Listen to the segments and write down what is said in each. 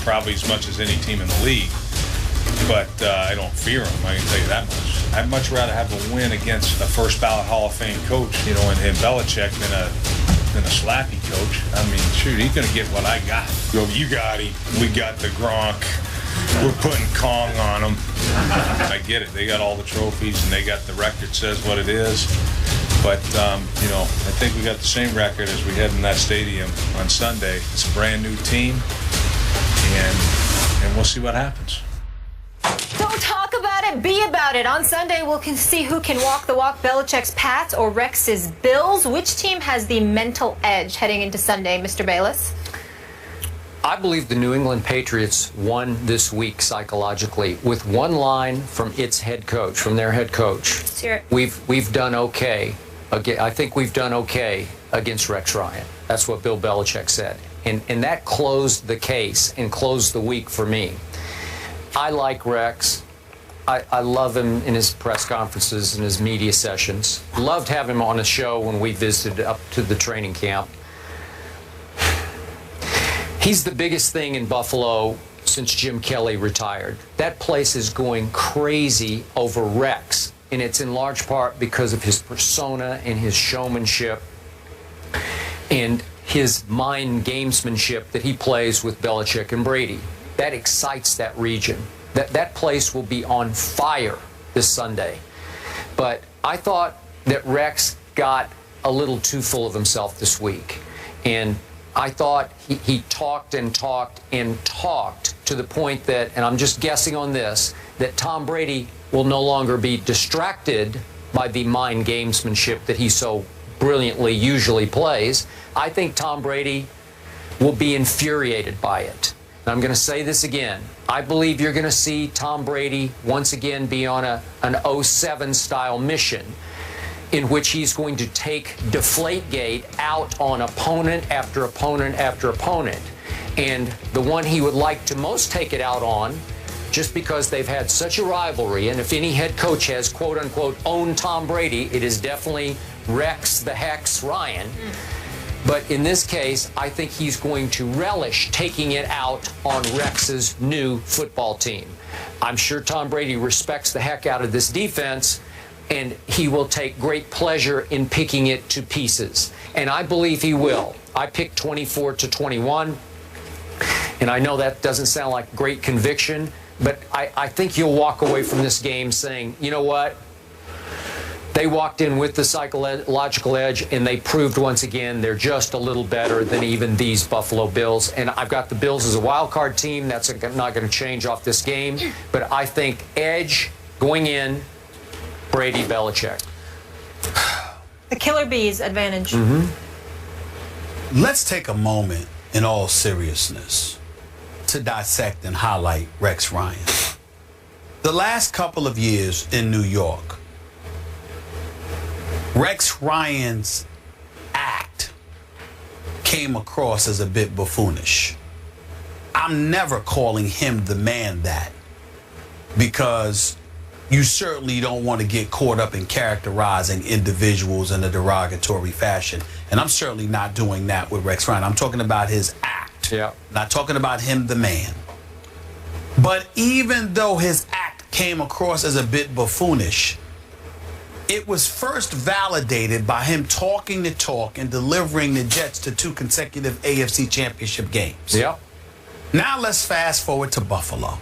probably as much as any team in the league. But I don't fear them, I can tell you that much. I'd much rather have a win against a first ballot Hall of Fame coach, you know, and Belichick than a slappy coach. I mean, shoot, he's going to get what I got. You got him. We got the Gronk. We're putting Kong on them. I get it. They got all the trophies, and they got the record says what it is. But, you know, I think we got the same record as we had in that stadium on Sunday. It's a brand-new team, and we'll see what happens. Don't talk about it, be about it. On Sunday, we'll see who can walk the walk, Belichick's Pats or Rex's Bills. Which team has the mental edge heading into Sunday, Mr. Bayless? I believe the New England Patriots won this week psychologically with one line from its head coach, from their head coach. Let's hear it. We've done okay. I think we've done okay against Rex Ryan. That's what Bill Belichick said. And that closed the case and closed the week for me. I like Rex. I love him in his press conferences and his media sessions. Loved having him on a show when we visited up to the training camp. He's the biggest thing in Buffalo since Jim Kelly retired. That place is going crazy over Rex, and it's in large part because of his persona and his showmanship and his mind gamesmanship that he plays with Belichick and Brady. That excites that region. That place will be on fire this Sunday. But I thought that Rex got a little too full of himself this week. And I thought he talked and talked and talked to the point that, and I'm just guessing on this, that Tom Brady will no longer be distracted by the mind gamesmanship that he so brilliantly usually plays. I think Tom Brady will be infuriated by it. And I'm going to say this again. I believe you're going to see Tom Brady once again be on an 07 style mission in which he's going to take Deflategate out on opponent after opponent after opponent. And the one he would like to most take it out on, just because they've had such a rivalry, and if any head coach has quote-unquote owned Tom Brady, it is definitely Rex the Hex Ryan. But in this case, I think he's going to relish taking it out on Rex's new football team. I'm sure Tom Brady respects the heck out of this defense, and he will take great pleasure in picking it to pieces. And I believe he will. I picked 24-21, and I know that doesn't sound like great conviction, but I think you'll walk away from this game saying, you know what? They walked in with the psychological edge, and they proved once again they're just a little better than even these Buffalo Bills. And I've got the Bills as a wild card team. That's not going to change off this game. But I think edge going in, Brady, Belichick. The Killer Bees advantage. Let's take a moment in all seriousness to dissect and highlight Rex Ryan. The last couple of years in New York, Rex Ryan's act came across as a bit buffoonish. I'm never calling him the man that, because you certainly don't want to get caught up in characterizing individuals in a derogatory fashion. And I'm certainly not doing that with Rex Ryan. I'm talking about his act. Yeah. Not talking about him, the man. But even though his act came across as a bit buffoonish, it was first validated by him talking the talk and delivering the Jets to 2 consecutive AFC Championship games. Yeah. Now let's fast forward to Buffalo.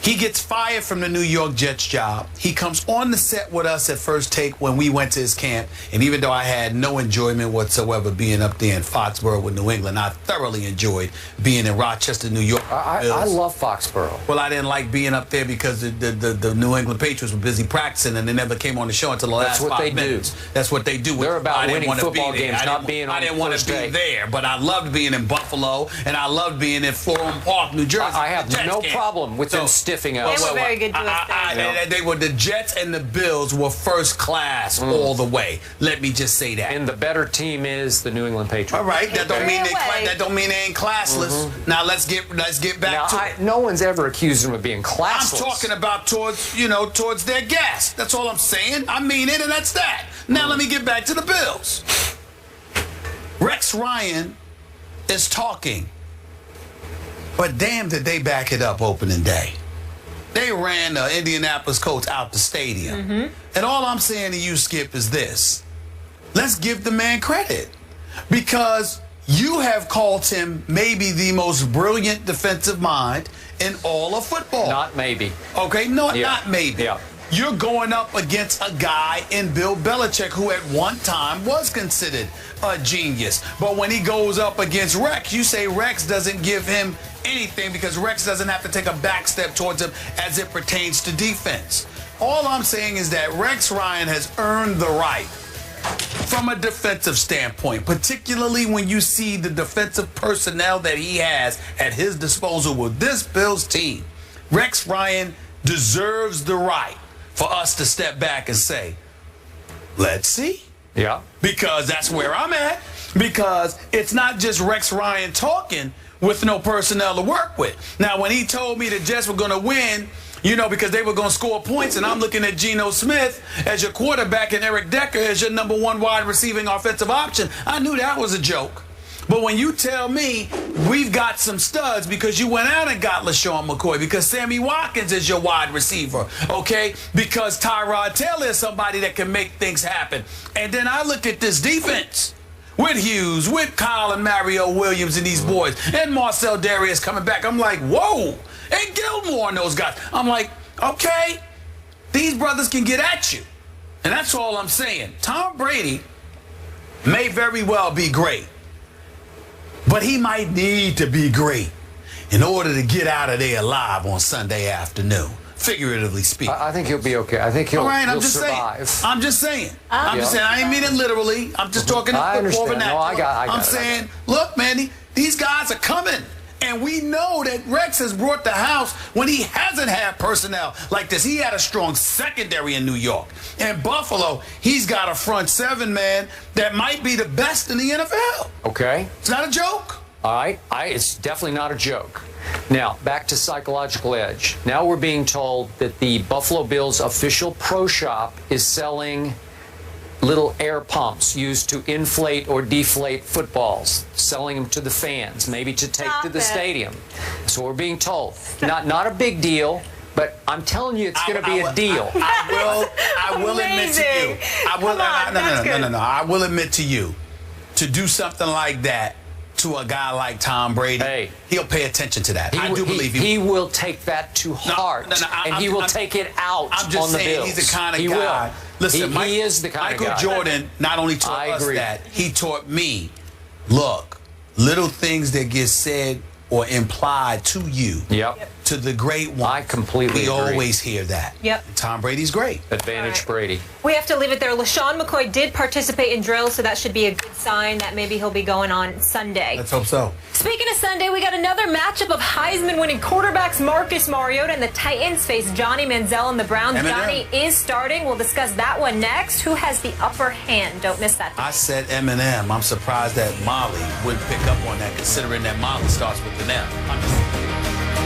He gets fired from the New York Jets job. He comes on the set with us at First Take when we went to his camp. And even though I had no enjoyment whatsoever being up there in Foxborough with New England, I thoroughly enjoyed being in Rochester, New York. I love Foxborough. Well, I didn't like being up there because the New England Patriots were busy practicing and they never came on the show until the last 5 minutes. That's what they do. They're about winning football games, not being on the first day. I didn't want to be there, but I loved being in Buffalo and I loved being in Florham Park, New Jersey. I have no problem with them stiffing us. They were very good to us. They were, the Jets and the Bills were first class all the way. Let me just say that. And the better team is the New England Patriots. All right, that don't mean they ain't classless. Now let's get back to it. No one's ever accused them of being classless. I'm talking about towards their guests. That's all I'm saying. I mean it, and that's that. Now let me get back to the Bills. Rex Ryan is talking But damn, did they back it up opening day. They ran the Indianapolis Colts out the stadium. And all I'm saying to you, Skip, is this. Let's give the man credit. Because you have called him maybe the most brilliant defensive mind in all of football. Not maybe. Okay, no, not maybe. Yeah. You're going up against a guy in Bill Belichick who at one time was considered a genius. But when he goes up against Rex, you say Rex doesn't give him anything because Rex doesn't have to take a back step towards him as it pertains to defense. All I'm saying is that Rex Ryan has earned the right from a defensive standpoint, particularly when you see the defensive personnel that he has at his disposal with this Bills team. Rex Ryan deserves the right for us to step back and say, let's see. Yeah. Because that's where I'm at. Because it's not just Rex Ryan talking with no personnel to work with. Now, when he told me the Jets were going to win, you know, because they were going to score points, and I'm looking at Geno Smith as your quarterback and Eric Decker as your #1 wide receiving offensive option, I knew that was a joke. But when you tell me we've got some studs because you went out and got LaShawn McCoy, because Sammy Watkins is your wide receiver, okay, because Tyrod Taylor is somebody that can make things happen. And then I look at this defense with Hughes, with Kyle and Mario Williams and these boys, and Marcel Darius coming back. I'm like, whoa. And Gilmore and those guys. I'm like, okay, these brothers can get at you. And that's all I'm saying. Tom Brady may very well be great, but he might need to be great in order to get out of there alive on Sunday afternoon, figuratively speaking. I think he'll be okay. I think he'll, all right, he'll survive. I'm just saying. I'm just saying. I ain't mean it literally. I'm just talking I football understand. vernacular. No, I got I'm it. saying, look, man, these guys are coming. And we know that Rex has brought the house when he hasn't had personnel like this. He had a strong secondary in New York. In Buffalo, he's got a front seven, man, that might be the best in the NFL. Okay. It's not a joke. All right. It's definitely not a joke. Now, back to psychological edge. Now we're being told that the Buffalo Bills official pro shop is selling little air pumps used to inflate or deflate footballs, selling them to the fans, maybe to take to the stadium. So we're being told. Not a big deal, but I'm telling you it's going to be a deal. I will admit to you. I will admit to you, to do something like that to a guy like Tom Brady, he'll pay attention to that. I do believe he will take that to heart, and he will take it out on the Bills. He's the kind of he guy. Will. Listen, he is the kind Michael of guy. Jordan not only taught us that, he taught me, look, little things that get said or implied to you, to the great one. I completely agree. We always hear that. Yep. And Tom Brady's great. Advantage Brady. We have to leave it there. LaShawn McCoy did participate in drills, so that should be a good sign that maybe he'll be going on Sunday. Let's hope so. Speaking of Sunday, we got another matchup of Heisman-winning quarterbacks Marcus Mariota and the Titans face Johnny Manziel and the Browns. Eminem. Johnny is starting. We'll discuss that one next. Who has the upper hand? Don't miss that. I said Eminem. I'm surprised that Molly wouldn't pick up on that, considering that Molly starts with an M.